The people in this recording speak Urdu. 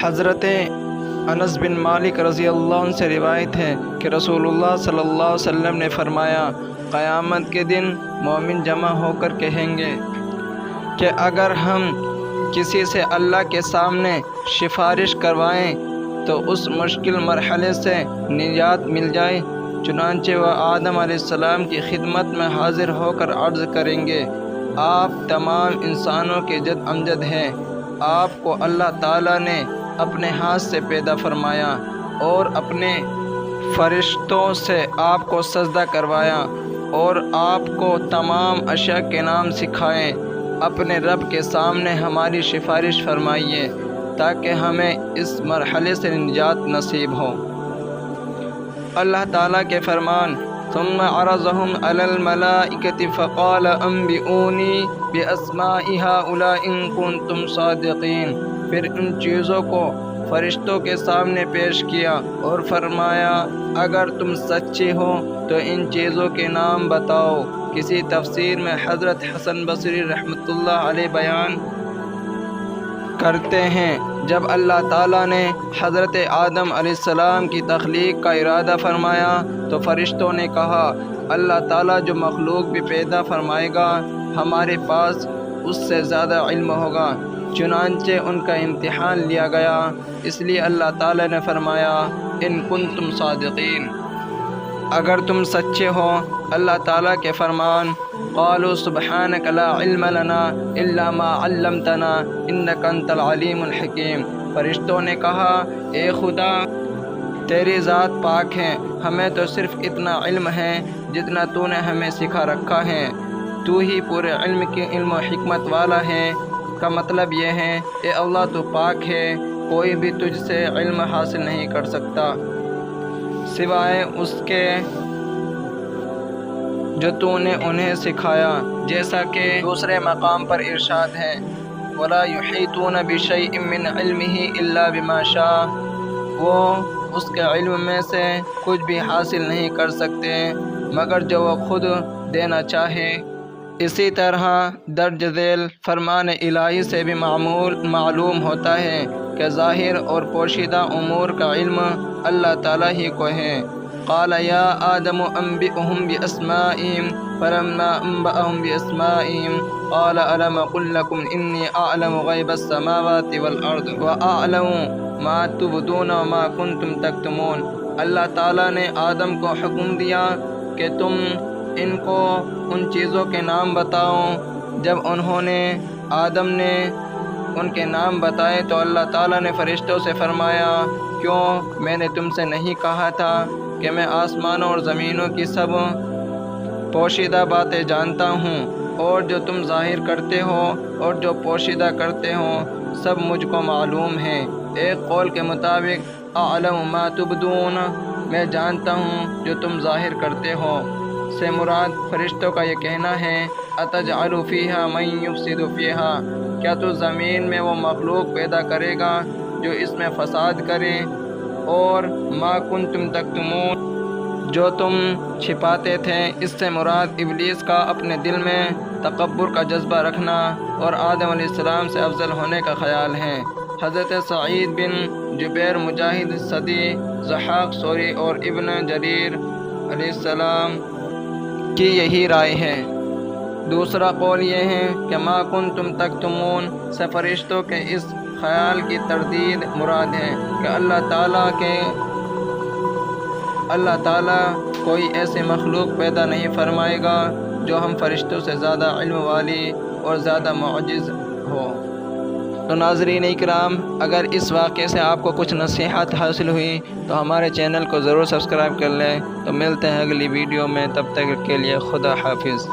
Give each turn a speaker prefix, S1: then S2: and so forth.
S1: حضرت انس بن مالک رضی اللہ عنہ سے روایت ہے کہ رسول اللہ صلی اللہ علیہ وسلم نے فرمایا، قیامت کے دن مومن جمع ہو کر کہیں گے کہ اگر ہم کسی سے اللہ کے سامنے سفارش کروائیں تو اس مشکل مرحلے سے نجات مل جائے۔ چنانچہ وہ آدم علیہ السلام کی خدمت میں حاضر ہو کر عرض کریں گے، آپ تمام انسانوں کے جد امجد ہیں، آپ کو اللہ تعالیٰ نے اپنے ہاتھ سے پیدا فرمایا اور اپنے فرشتوں سے آپ کو سجدہ کروایا اور آپ کو تمام اشیاء کے نام سکھائے۔ اپنے رب کے سامنے ہماری سفارش فرمائیے تاکہ ہمیں اس مرحلے سے نجات نصیب ہو۔ اللہ تعالیٰ کے فرمان، ثم عرضهم على الملائکۃ فقال انبئونی باسماء هؤلاء ان کنتم صادقین۔ پھر ان چیزوں کو فرشتوں کے سامنے پیش کیا اور فرمایا، اگر تم سچے ہو تو ان چیزوں کے نام بتاؤ۔ کسی تفسیر میں حضرت حسن بصری رحمۃ اللہ علیہ بیان کرتے ہیں، جب اللہ تعالیٰ نے حضرت آدم علیہ السلام کی تخلیق کا ارادہ فرمایا تو فرشتوں نے کہا، اللہ تعالیٰ جو مخلوق بھی پیدا فرمائے گا ہمارے پاس اس سے زیادہ علم ہوگا۔ چنانچہ ان کا امتحان لیا گیا، اس لیے اللہ تعالیٰ نے فرمایا، ان کنتم صادقین، اگر تم سچے ہو۔ اللہ تعالیٰ کے فرمان، قالوا سبحانک لا علم لنا الا ما علمتنا انک انت العلیم الحکیم۔ فرشتوں نے کہا، اے خدا، تیری ذات پاک ہے، ہمیں تو صرف اتنا علم ہے جتنا تو نے ہمیں سکھا رکھا ہے، تو ہی پورے علم و حکمت والا ہے۔ کا مطلب یہ ہے، اے اللہ تو پاک ہے، کوئی بھی تجھ سے علم حاصل نہیں کر سکتا سوائے اس کے جو تو نے انہیں سکھایا، جیسا کہ دوسرے مقام پر ارشاد ہے، وَلَا يُحِيطُونَ بِشَيْءٍ مِّنْ عِلْمِهِ إِلَّا بِمَا شَاءَ۔ وہ اس کے علم میں سے کچھ بھی حاصل نہیں کر سکتے مگر جو وہ خود دینا چاہے۔ اسی طرح درج ذیل فرمان الہی سے بھی معلوم ہوتا ہے کہ ظاہر اور پوشیدہ امور کا علم اللہ تعالیٰ ہی کو ہے۔ قال یا آدم انبئهم باسمائهم فلما انبأهم باسمائهم قال الم اقل لكم انی اعلم غیب السماوات والارض واعلم ما تبدون وما کنتم تکتمون۔ اللہ تعالیٰ نے آدم کو حکم دیا کہ تم ان کو ان چیزوں کے نام بتاؤ۔ جب آدم نے ان کے نام بتائے تو اللہ تعالیٰ نے فرشتوں سے فرمایا، کیوں میں نے تم سے نہیں کہا تھا کہ میں آسمانوں اور زمینوں کی سب پوشیدہ باتیں جانتا ہوں، اور جو تم ظاہر کرتے ہو اور جو پوشیدہ کرتے ہو سب مجھ کو معلوم ہے۔ ایک قول کے مطابق اعلم ما تبدون، میں جانتا ہوں جو تم ظاہر کرتے ہو، سے مراد فرشتوں کا یہ کہنا ہے، اتجعل فیہا من یفسد فیہا، کیا تو زمین میں وہ مخلوق پیدا کرے گا جو اس میں فساد کرے، اور ما کنتم تکتمون، جو تم چھپاتے تھے۔ اس سے مراد ابلیس کا اپنے دل میں تکبر کا جذبہ رکھنا اور آدم علیہ السلام سے افضل ہونے کا خیال ہے۔ حضرت سعید بن جبیر، مجاہد صدی، ضحاک ثوری اور ابن جریر علیہ السلام کی یہی رائے ہے۔ دوسرا قول یہ ہے کہ ما کنتم تکتمون سے فرشتوں کے اس خیال کی تردید مراد ہے کہ اللہ تعالیٰ کوئی ایسی مخلوق پیدا نہیں فرمائے گا جو ہم فرشتوں سے زیادہ علم والی اور زیادہ معجز ہو۔ تو ناظرین اکرام، اگر اس واقعے سے آپ کو کچھ نصیحت حاصل ہوئی تو ہمارے چینل کو ضرور سبسکرائب کر لیں۔ تو ملتے ہیں اگلی ویڈیو میں، تب تک کے لیے خدا حافظ۔